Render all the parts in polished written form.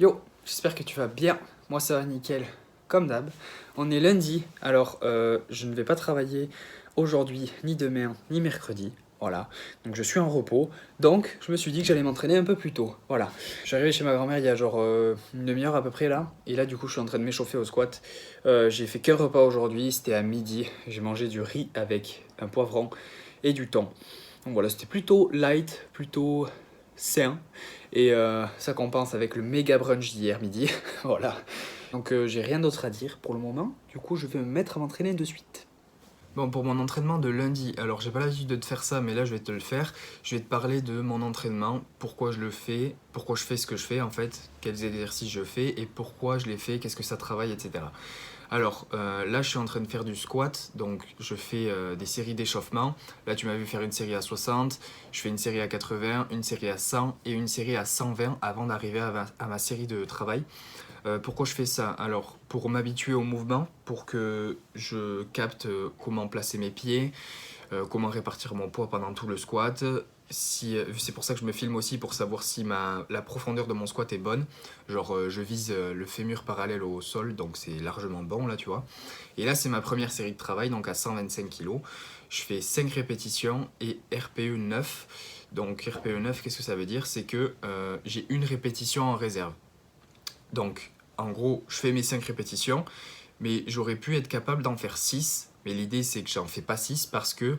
Yo, j'espère que tu vas bien. Moi ça va nickel, comme d'hab. On est lundi, alors je ne vais pas travailler aujourd'hui, ni demain, ni mercredi. Voilà, donc je suis en repos. Donc je me suis dit que j'allais m'entraîner un peu plus tôt. Voilà, je suis arrivé chez ma grand-mère il y a genre une demi-heure à peu près là. Et là du coup je suis en train de m'échauffer au squat. J'ai fait qu'un repas aujourd'hui, c'était à midi. J'ai mangé du riz avec un poivron et du thon. Donc voilà, c'était plutôt light, plutôt sain. Et ça compense avec le méga brunch d'hier midi. Voilà. Donc j'ai rien d'autre à dire pour le moment. Du coup, je vais me mettre à m'entraîner de suite. Bon, pour mon entraînement de lundi, alors j'ai pas l'habitude de te faire ça, mais là je vais te le faire. Je vais te parler de mon entraînement, pourquoi je le fais, pourquoi je fais ce que je fais en fait, quels exercices je fais et pourquoi je les fais, qu'est-ce que ça travaille, etc. Alors là je suis en train de faire du squat, donc je fais des séries d'échauffement. Là tu m'as vu faire une série à 60, je fais une série à 80, une série à 100 et une série à 120 avant d'arriver à ma série de travail. Pourquoi je fais ça? Alors, pour m'habituer au mouvement, pour que je capte comment placer mes pieds, comment répartir mon poids pendant tout le squat. C'est pour ça que je me filme aussi pour savoir si la profondeur de mon squat est bonne. Genre, je vise le fémur parallèle au sol, donc c'est largement bon là, tu vois. Et là, c'est ma première série de travail, donc à 125 kg. Je fais 5 répétitions et RPE 9. Donc, RPE 9, qu'est-ce que ça veut dire? C'est que j'ai une répétition en réserve. Donc, en gros, je fais mes 5 répétitions, mais j'aurais pu être capable d'en faire 6. Mais l'idée, c'est que j'en fais pas 6 parce que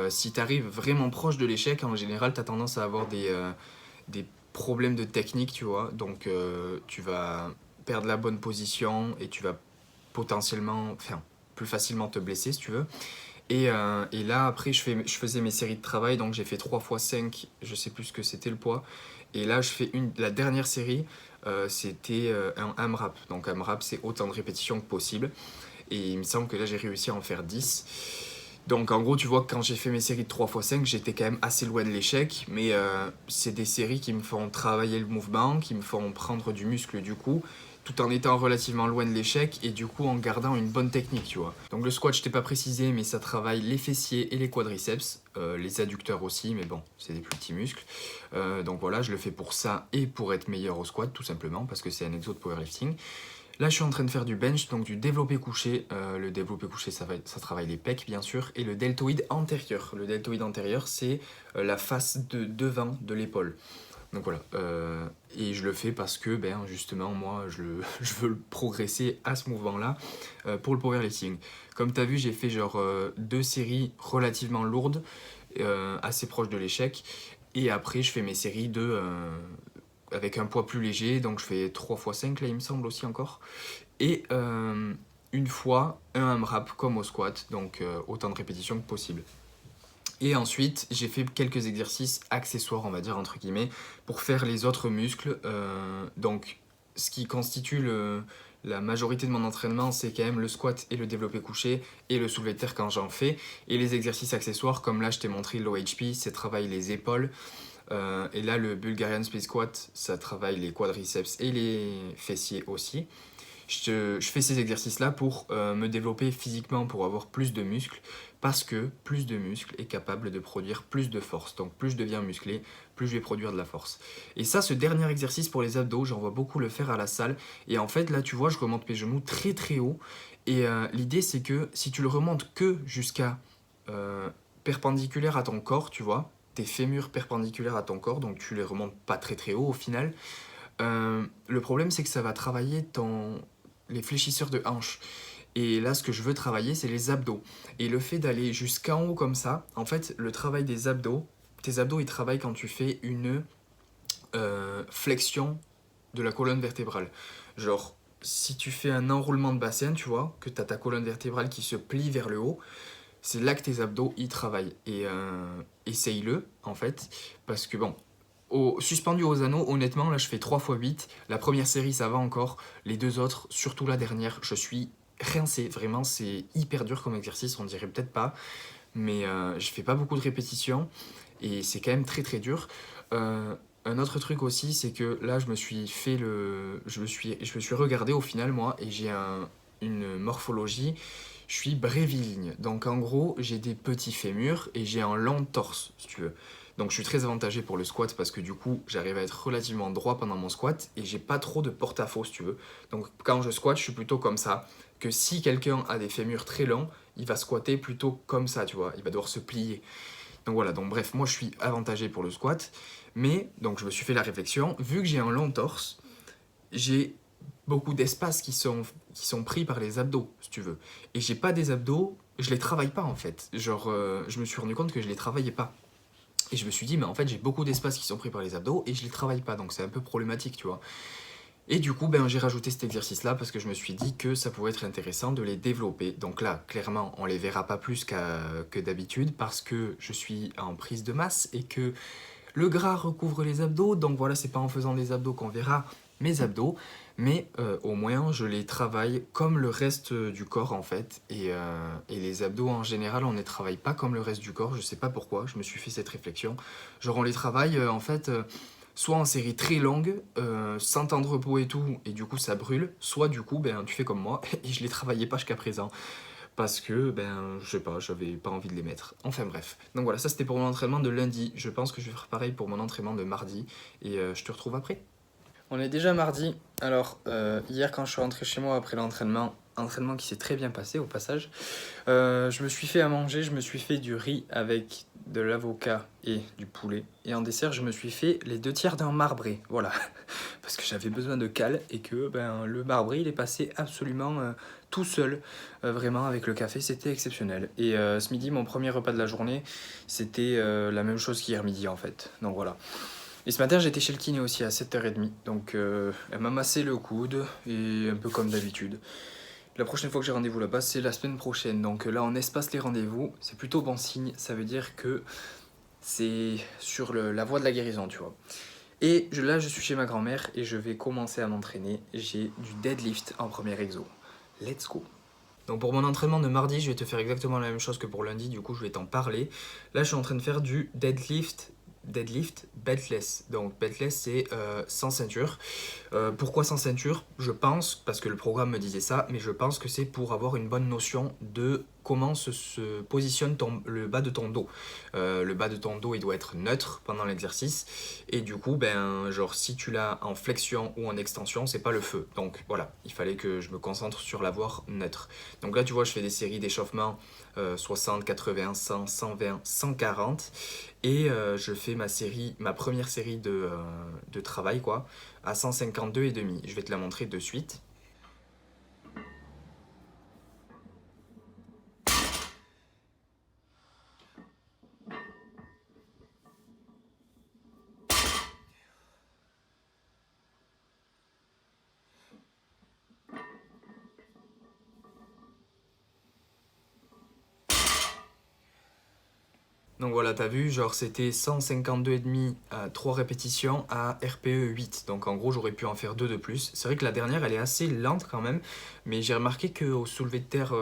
si tu arrives vraiment proche de l'échec, en général, tu as tendance à avoir des problèmes de technique, tu vois. Donc, tu vas perdre la bonne position et tu vas potentiellement, enfin, plus facilement te blesser, si tu veux. Et là, après, je faisais mes séries de travail, donc j'ai fait 3 fois 5, je sais plus ce que c'était le poids. Et là, je fais la dernière série, c'était un AMRAP. Donc AMRAP, c'est autant de répétitions que possible. Et il me semble que là, j'ai réussi à en faire 10. Donc en gros, tu vois que quand j'ai fait mes séries de 3 fois 5, j'étais quand même assez loin de l'échec. Mais c'est des séries qui me font travailler le mouvement, qui me font prendre du muscle du coup, tout en étant relativement loin de l'échec et du coup en gardant une bonne technique, tu vois. Donc le squat, je t'ai pas précisé, mais ça travaille les fessiers et les quadriceps, les adducteurs aussi, mais bon, c'est des plus petits muscles. Donc voilà, je le fais pour ça et pour être meilleur au squat, tout simplement, parce que c'est un exo de powerlifting. Là, je suis en train de faire du bench, donc du développé couché. Le développé couché, ça travaille les pecs, bien sûr, et le deltoïde antérieur. Le deltoïde antérieur, c'est la face de devant de l'épaule. Donc voilà, et je le fais parce que, ben, justement, moi, je veux progresser à ce mouvement-là pour le powerlifting. Comme tu as vu, j'ai fait genre 2 séries relativement lourdes, assez proches de l'échec, et après, je fais mes séries avec un poids plus léger, donc je fais 3 fois 5 là, il me semble aussi encore. Et une fois un AMRAP comme au squat, donc autant de répétitions que possible. Et ensuite, j'ai fait quelques exercices accessoires, on va dire, entre guillemets, pour faire les autres muscles. Donc, ce qui constitue la majorité de mon entraînement, c'est quand même le squat et le développé couché et le soulevé de terre quand j'en fais. Et les exercices accessoires, comme là, je t'ai montré le low HP, c'est travailler les épaules. Et là, le Bulgarian Split Squat, ça travaille les quadriceps et les fessiers aussi. Je fais ces exercices-là pour me développer physiquement, pour avoir plus de muscles, parce que plus de muscles est capable de produire plus de force. Donc plus je deviens musclé, plus je vais produire de la force. Et ça, ce dernier exercice pour les abdos, j'en vois beaucoup le faire à la salle. Et en fait, là, tu vois, je remonte mes genoux très très haut. Et l'idée, c'est que si tu le remontes que jusqu'à perpendiculaire à ton corps, tu vois, tes fémurs perpendiculaires à ton corps, donc tu les remontes pas très très haut au final, le problème, c'est que ça va travailler les fléchisseurs de hanches. Et là, ce que je veux travailler, c'est les abdos. Et le fait d'aller jusqu'en haut comme ça, en fait, le travail des abdos, tes abdos, ils travaillent quand tu fais une flexion de la colonne vertébrale. Genre, si tu fais un enroulement de bassin, tu vois, que tu as ta colonne vertébrale qui se plie vers le haut, c'est là que tes abdos, ils travaillent. Et essaye-le, en fait, parce que bon, suspendu aux anneaux, honnêtement, là je fais 3 fois 8. La première série, ça va encore. Les deux autres, surtout la dernière, je suis rincé. Vraiment, c'est hyper dur comme exercice, on dirait peut-être pas. Mais je fais pas beaucoup de répétitions et c'est quand même très très dur. Un autre truc aussi, c'est que là, je me suis regardé au final, moi, et j'ai une morphologie. Je suis bréviligne. Donc en gros, j'ai des petits fémurs et j'ai un long torse, si tu veux. Donc je suis très avantagé pour le squat parce que du coup j'arrive à être relativement droit pendant mon squat et j'ai pas trop de porte-à-faux si tu veux. Donc quand je squatte je suis plutôt comme ça, que si quelqu'un a des fémurs très longs, il va squatter plutôt comme ça, tu vois, il va devoir se plier. Donc voilà, donc bref, moi je suis avantagé pour le squat, mais donc je me suis fait la réflexion, vu que j'ai un long torse, j'ai beaucoup d'espace qui sont pris par les abdos, si tu veux. Et j'ai pas des abdos, je les travaille pas en fait. Genre, je me suis rendu compte que je les travaillais pas. Et je me suis dit, mais en fait, j'ai beaucoup d'espace qui sont pris par les abdos et je les travaille pas, donc c'est un peu problématique, tu vois. Et du coup, ben, j'ai rajouté cet exercice-là parce que je me suis dit que ça pouvait être intéressant de les développer. Donc là, clairement, on les verra pas plus que d'habitude parce que je suis en prise de masse et que le gras recouvre les abdos. Donc voilà, c'est pas en faisant des abdos qu'on verra mes abdos, mais au moins je les travaille comme le reste du corps en fait. Et les abdos en général, on ne les travaille pas comme le reste du corps. Je sais pas pourquoi, je me suis fait cette réflexion. Genre on les travaille en fait soit en série très longue, sans temps de repos et tout, et du coup ça brûle, soit du coup ben, tu fais comme moi, et je les travaillais pas jusqu'à présent, parce que ben je sais pas, j'avais pas envie de les mettre. Enfin bref. Donc voilà, ça c'était pour mon entraînement de lundi, je pense que je vais faire pareil pour mon entraînement de mardi, et je te retrouve après. On est déjà mardi. Alors, hier, quand je suis rentré chez moi après l'entraînement, entraînement qui s'est très bien passé au passage, je me suis fait à manger, je me suis fait du riz avec de l'avocat et du poulet. Et en dessert, je me suis fait les 2 tiers d'un marbré. Voilà. Parce que j'avais besoin de cale et que ben, le marbré, il est passé absolument tout seul. Vraiment, avec le café, c'était exceptionnel. Et ce midi, mon premier repas de la journée, c'était la même chose qu'hier midi en fait. Donc voilà. Et ce matin, j'étais chez le kiné aussi à 7h30. Donc, elle m'a massé le coude, et un peu comme d'habitude. La prochaine fois que j'ai rendez-vous là-bas, c'est la semaine prochaine. Donc là, on espace les rendez-vous. C'est plutôt bon signe. Ça veut dire que c'est sur la voie de la guérison, tu vois. Et là, je suis chez ma grand-mère et je vais commencer à m'entraîner. J'ai du deadlift en premier exo. Let's go. Donc pour mon entraînement de mardi, je vais te faire exactement la même chose que pour lundi, du coup je vais t'en parler. Là je suis en train de faire du deadlift beltless. Donc beltless c'est sans ceinture. Pourquoi sans ceinture? Je pense, parce que le programme me disait ça, mais je pense que c'est pour avoir une bonne notion de comment se positionne le bas de ton dos. Le bas de ton dos il doit être neutre pendant l'exercice et du coup ben genre si tu l'as en flexion ou en extension c'est pas le feu. Donc voilà, il fallait que je me concentre sur l'avoir neutre. Donc là tu vois je fais des séries d'échauffement 60, 80, 100, 120, 140 et je fais ma première série de travail quoi à 152 et demi. Je vais te la montrer de suite. Donc voilà, t'as vu, genre c'était 152,5 à 3 répétitions à RPE 8. Donc en gros, j'aurais pu en faire 2 de plus. C'est vrai que la dernière, elle est assez lente quand même, mais j'ai remarqué qu'au soulevé de terre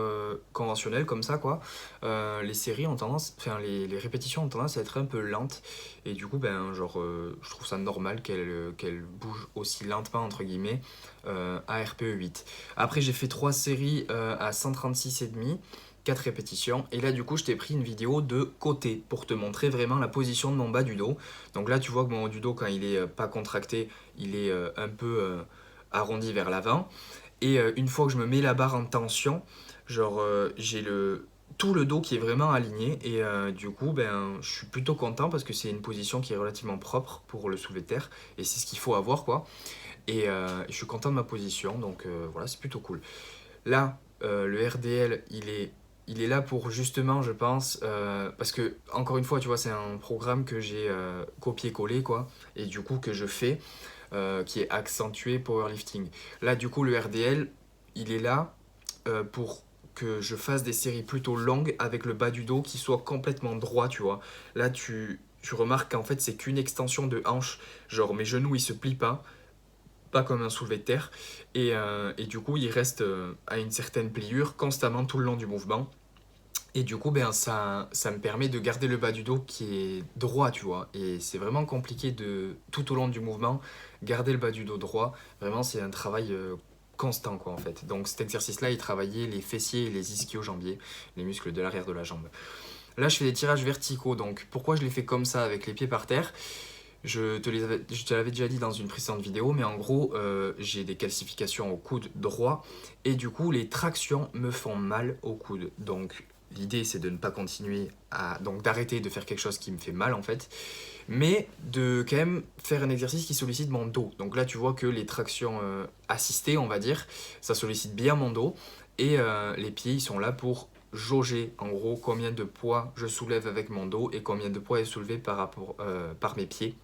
conventionnel, comme ça, quoi, les séries ont tendance, enfin les répétitions ont tendance à être un peu lentes. Et du coup, ben, genre, je trouve ça normal qu'elle bouge aussi lentement, entre guillemets, à RPE 8. Après, j'ai fait 3 séries à 136,5. 4 répétitions. Et là, du coup, je t'ai pris une vidéo de côté pour te montrer vraiment la position de mon bas du dos. Donc là, tu vois que mon haut du dos, quand il est pas contracté, il est un peu arrondi vers l'avant. Et une fois que je me mets la barre en tension, genre j'ai tout le dos qui est vraiment aligné. Et du coup, ben, je suis plutôt content parce que c'est une position qui est relativement propre pour le soulevé de terre. Et c'est ce qu'il faut avoir, quoi. Et je suis content de ma position. Donc voilà, c'est plutôt cool. Là, le RDL, il est là pour justement, je pense, parce que, encore une fois, tu vois, c'est un programme que j'ai copié-collé, quoi, et du coup que je fais, qui est accentué powerlifting. Là, du coup, le RDL, il est là pour que je fasse des séries plutôt longues avec le bas du dos qui soit complètement droit, tu vois. Là, tu remarques qu'en fait, c'est qu'une extension de hanche, genre mes genoux, ils se plient pas comme un soulevé de terre. Et du coup, il reste à une certaine pliure constamment tout le long du mouvement. Et du coup, ben, ça me permet de garder le bas du dos qui est droit, tu vois. Et c'est vraiment compliqué de, tout au long du mouvement, garder le bas du dos droit. Vraiment, c'est un travail constant, quoi, en fait. Donc cet exercice-là, il travaillait les fessiers et les ischio-jambiers, les muscles de l'arrière de la jambe. Là, je fais des tirages verticaux, donc pourquoi je les fais comme ça avec les pieds par terre? Je te l'avais déjà dit dans une précédente vidéo, mais en gros, j'ai des calcifications au coude droit et du coup, les tractions me font mal au coude. Donc, l'idée, c'est de ne pas continuer donc d'arrêter de faire quelque chose qui me fait mal en fait, mais de quand même faire un exercice qui sollicite mon dos. Donc là, tu vois que les tractions assistées, on va dire, ça sollicite bien mon dos et les pieds, ils sont là pour jauger en gros combien de poids je soulève avec mon dos et combien de poids est soulevé par mes pieds.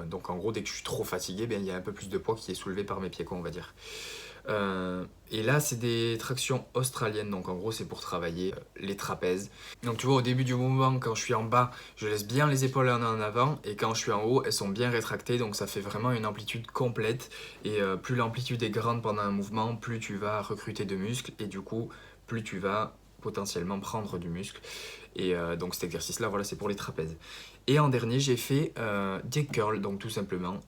Donc en gros, dès que je suis trop fatigué, il y a un peu plus de poids qui est soulevé par mes pieds, quoi, on va dire. Et là, c'est des tractions australiennes, donc en gros, c'est pour travailler les trapèzes. Donc tu vois, au début du mouvement, quand je suis en bas, je laisse bien les épaules en avant, et quand je suis en haut, elles sont bien rétractées, donc ça fait vraiment une amplitude complète. Et plus l'amplitude est grande pendant un mouvement, plus tu vas recruter de muscles, et du coup, plus tu vas potentiellement prendre du muscle. Et donc cet exercice-là, voilà, c'est pour les trapèzes. Et en dernier, j'ai fait des curls, donc tout simplement,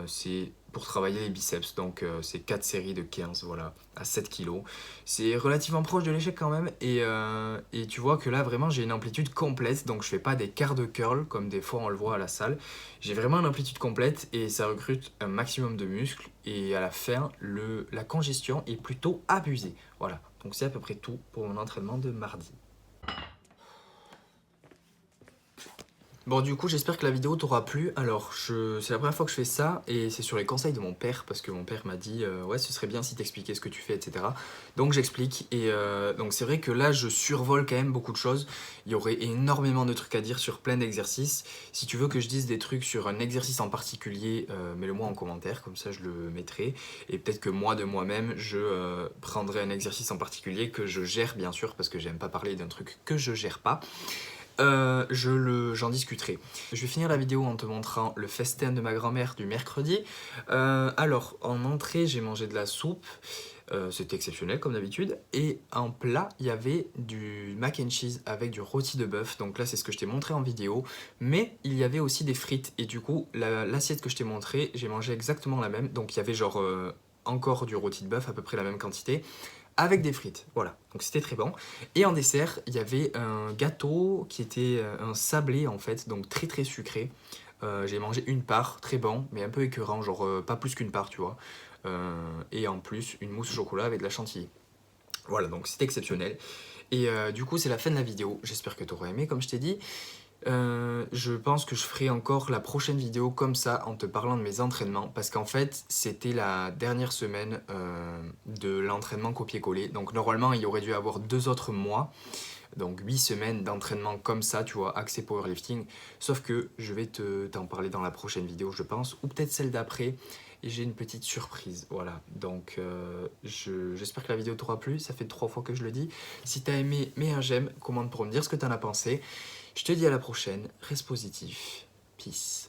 c'est pour travailler les biceps. Donc c'est 4 séries de 15, voilà, à 7 kg. C'est relativement proche de l'échec quand même. Et tu vois que là, vraiment, j'ai une amplitude complète. Donc je fais pas des quarts de curl, comme des fois on le voit à la salle. J'ai vraiment une amplitude complète et ça recrute un maximum de muscles. Et à la fin, la congestion est plutôt abusée. Voilà, donc c'est à peu près tout pour mon entraînement de mardi. Bon, du coup, j'espère que la vidéo t'aura plu. Alors, c'est la première fois que je fais ça et c'est sur les conseils de mon père parce que mon père m'a dit ouais, ce serait bien si t'expliquais ce que tu fais, etc. Donc, j'explique et donc c'est vrai que là, je survole quand même beaucoup de choses. Il y aurait énormément de trucs à dire sur plein d'exercices. Si tu veux que je dise des trucs sur un exercice en particulier, mets-le-moi en commentaire, comme ça je le mettrai. Et peut-être que moi, de moi-même, je prendrai un exercice en particulier que je gère, bien sûr, parce que j'aime pas parler d'un truc que je gère pas. J'en discuterai. Je vais finir la vidéo en te montrant le festin de ma grand-mère du mercredi. Alors, en entrée, j'ai mangé de la soupe. C'était exceptionnel comme d'habitude. Et en plat, il y avait du mac and cheese avec du rôti de bœuf. Donc là, c'est ce que je t'ai montré en vidéo. Mais il y avait aussi des frites. Et du coup, l'assiette que je t'ai montré, j'ai mangé exactement la même. Donc il y avait genre encore du rôti de bœuf, à peu près la même quantité, avec des frites, voilà, donc c'était très bon. Et en dessert, il y avait un gâteau qui était un sablé en fait, donc très très sucré. J'ai mangé une part, très bon, mais un peu écœurant, genre pas plus qu'une part, tu vois. Et en plus, une mousse au chocolat avec de la chantilly. Voilà, donc c'était exceptionnel. Et du coup, c'est la fin de la vidéo. J'espère que tu auras aimé, comme je t'ai dit. Je pense que je ferai encore la prochaine vidéo comme ça en te parlant de mes entraînements parce qu'en fait c'était la dernière semaine de l'entraînement copier-coller, donc normalement il y aurait dû avoir 2 autres mois, donc 8 semaines d'entraînement comme ça, tu vois, axé powerlifting, sauf que je vais t'en parler dans la prochaine vidéo je pense, ou peut-être celle d'après, et j'ai une petite surprise, voilà, donc j'espère que la vidéo t'aura plu, ça fait 3 fois que je le dis. Si t'as aimé, mets un j'aime, commente pour me dire ce que t'en as pensé. Je te dis à la prochaine, reste positif, peace.